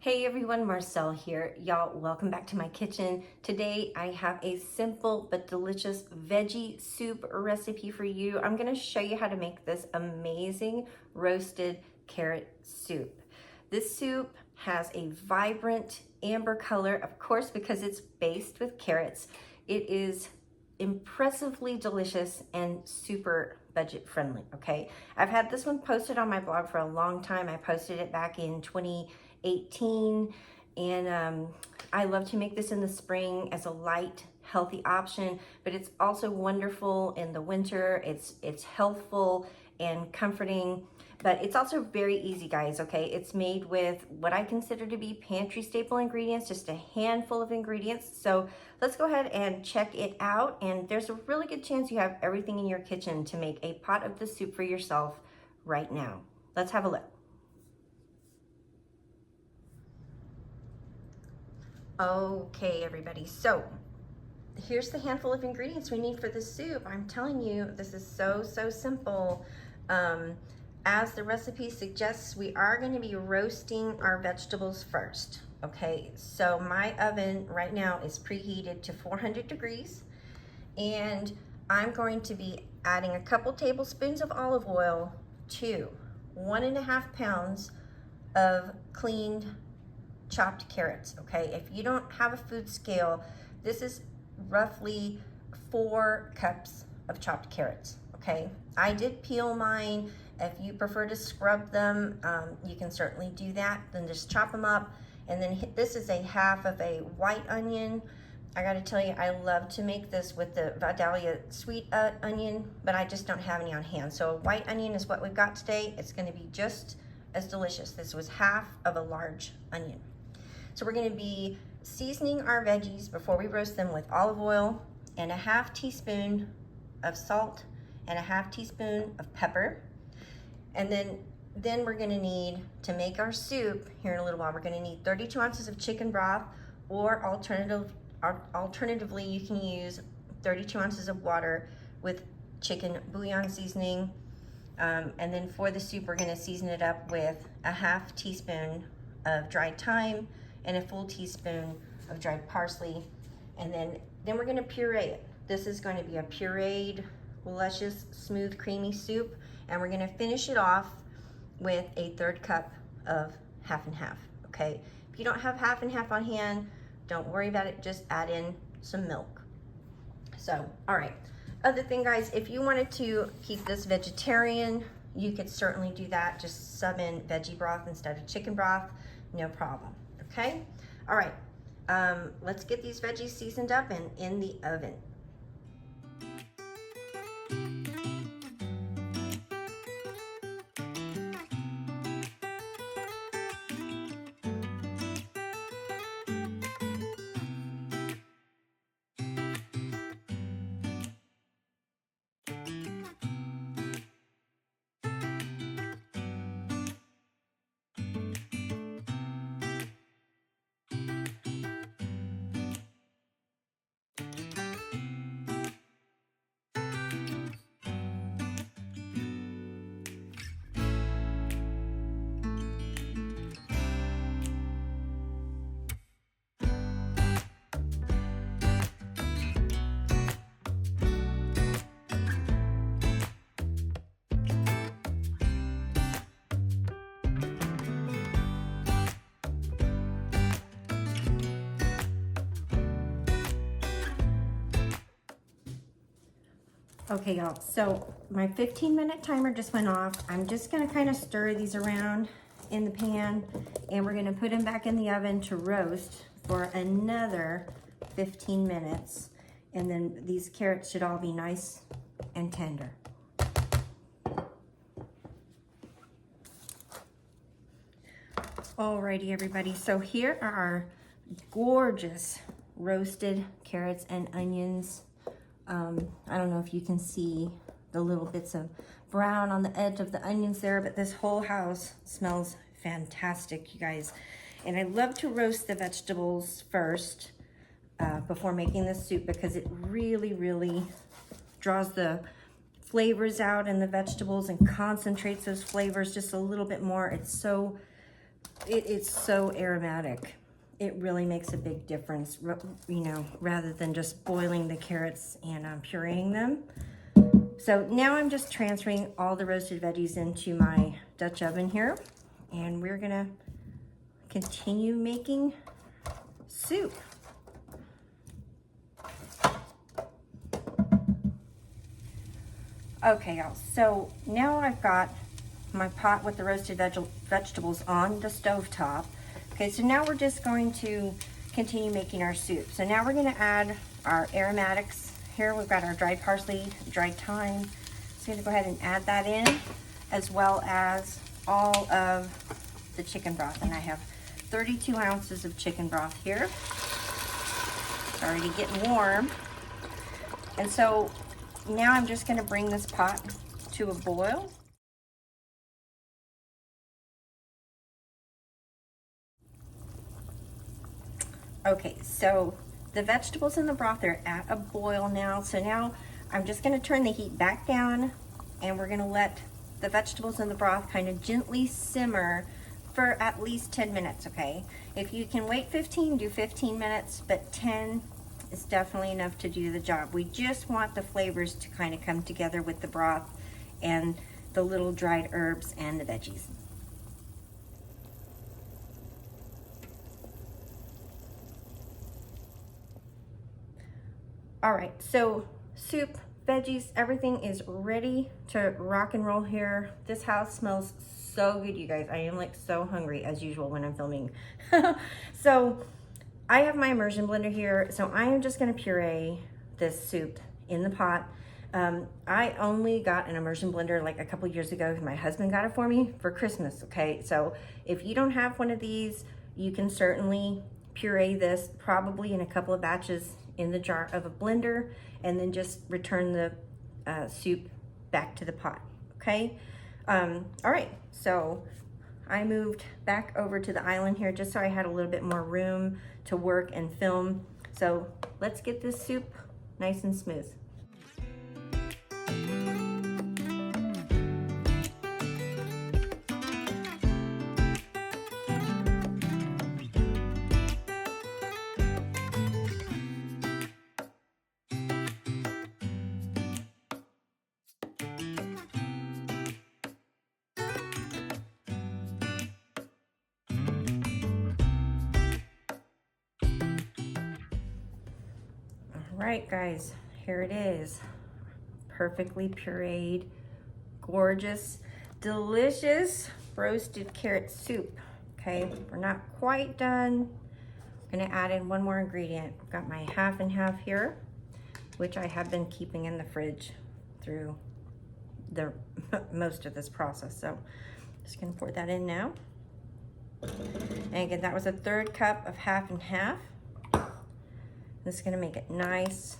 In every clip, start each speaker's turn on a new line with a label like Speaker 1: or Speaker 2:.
Speaker 1: Hey everyone, Marcel here. Y'all, welcome back to my kitchen. Today I have a simple but delicious veggie soup recipe for you. I'm gonna show you how to make this amazing roasted carrot soup. This soup has a vibrant amber color, of course, because it's based with carrots. It is impressively delicious and super budget friendly, okay? I've had this one posted on my blog for a long time. I posted it back in 2018, and I love to make this in the spring as a light, healthy option, but it's also wonderful in the winter. It's healthful and comforting, but it's also very easy, guys, okay? It's made with what I consider to be pantry staple ingredients, just a handful of ingredients. So let's go ahead and check it out. And there's a really good chance you have everything in your kitchen to make a pot of the soup for yourself right now. Let's have a look. Okay, everybody, so here's the handful of ingredients we need for the soup. I'm telling you, this is so simple. As the recipe suggests, we are going to be roasting our vegetables first. Okay, so my oven right now is preheated to 400 degrees, and I'm going to be adding a couple tablespoons of olive oil to 1.5 pounds of cleaned chopped carrots. Okay, if you don't have a food scale, this is roughly 4 cups of chopped carrots. Okay, I did peel mine. If you prefer to scrub them, you can certainly do that. Then just chop them up. And then this is a half of a white onion. I gotta tell you, I love to make this with the Vidalia sweet onion, but I just don't have any on hand. So a white onion is what we've got today. It's gonna be just as delicious. This was half of a large onion. So we're gonna be seasoning our veggies before we roast them with olive oil and a half teaspoon of salt and a half teaspoon of pepper. And then we're gonna need, to make our soup here in a little while, we're gonna need 32 ounces of chicken broth, or alternatively, you can use 32 ounces of water with chicken bouillon seasoning. And then for the soup, we're gonna season it up with a half teaspoon of dried thyme and a full teaspoon of dried parsley. And then we're gonna puree it. This is going to be a pureed, luscious, smooth, creamy soup. And we're gonna finish it off with a 1/3 cup of half and half, okay? If you don't have half and half on hand, don't worry about it, just add in some milk. So, all right. Other thing, guys, if you wanted to keep this vegetarian, you could certainly do that. Just sub in veggie broth instead of chicken broth, no problem, okay? All right, let's get these veggies seasoned up and in the oven. Okay, y'all, so my 15-minute timer just went off. I'm just gonna kind of stir these around in the pan, and we're gonna put them back in the oven to roast for another 15 minutes. And then these carrots should all be nice and tender. Alrighty, everybody, so here are our gorgeous roasted carrots and onions. I don't know if you can see the little bits of brown on the edge of the onions there, but this whole house smells fantastic, you guys. And I love to roast the vegetables first before making the soup, because it really draws the flavors out in the vegetables and concentrates those flavors just a little bit more. It's so it's so aromatic. It really makes a big difference, you know, rather than just boiling the carrots and pureeing them. So now I'm just transferring all the roasted veggies into my Dutch oven here, and we're gonna continue making soup. Okay, y'all, so now I've got my pot with the roasted vegetables on the stove top. Okay, so now we're just going to continue making our soup. So now we're gonna add our aromatics. Here we've got our dried parsley, dried thyme. So I'm gonna go ahead and add that in, as well as all of the chicken broth. And I have 32 ounces of chicken broth here. It's already getting warm. And so now I'm just gonna bring this pot to a boil. Okay, so the vegetables in the broth are at a boil now. So now I'm just gonna turn the heat back down, and we're gonna let the vegetables in the broth kind of gently simmer for at least 10 minutes, okay? If you can wait 15, do 15 minutes, but 10 is definitely enough to do the job. We just want the flavors to kind of come together with the broth and the little dried herbs and the veggies. All right, so soup, veggies, everything is ready to rock and roll here. This house smells so good, you guys. I am like so hungry as usual when I'm filming. So I have my immersion blender here, so I am just gonna puree this soup in the pot. I only got an immersion blender like a couple years ago. My husband got it for me for Christmas, okay? So if you don't have one of these, you can certainly puree this probably in a couple of batches in the jar of a blender, and then just return the soup back to the pot, okay? All right, so I moved back over to the island here just so I had a little bit more room to work and film. So let's get this soup nice and smooth. All right, guys, here it is. Perfectly pureed, gorgeous, delicious roasted carrot soup. Okay, we're not quite done. I'm gonna add in one more ingredient. I've got my half and half here, which I have been keeping in the fridge through the most of this process. So just gonna pour that in now. And again, that was a 1/3 cup of half and half. This is gonna make it nice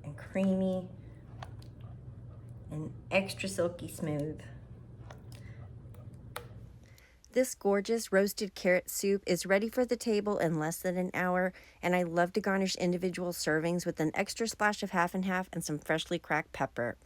Speaker 1: and creamy and extra silky smooth. This gorgeous roasted carrot soup is ready for the table in less than an hour, and I love to garnish individual servings with an extra splash of half and half and some freshly cracked pepper.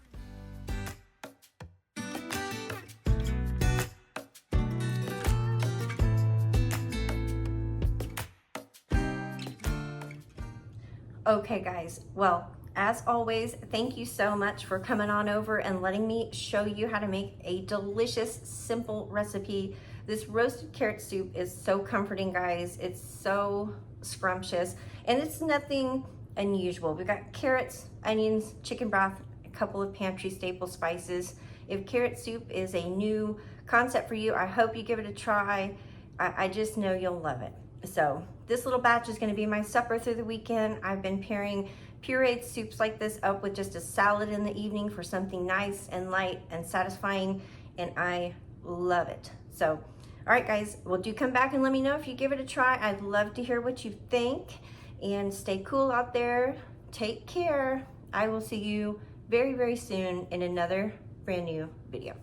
Speaker 1: Okay, guys, well, as always, thank you so much for coming on over and letting me show you how to make a delicious, simple recipe. This roasted carrot soup is so comforting, guys. It's so scrumptious, and it's nothing unusual. We've got carrots, onions, chicken broth, a couple of pantry staple spices. If carrot soup is a new concept for you, I hope you give it a try. I just know you'll love it. So this little batch is gonna be my supper through the weekend. I've been pairing pureed soups like this up with just a salad in the evening for something nice and light and satisfying, and I love it. So, all right, guys, well, do come back and let me know if you give it a try. I'd love to hear what you think, and stay cool out there. Take care. I will see you very, very soon in another brand new video.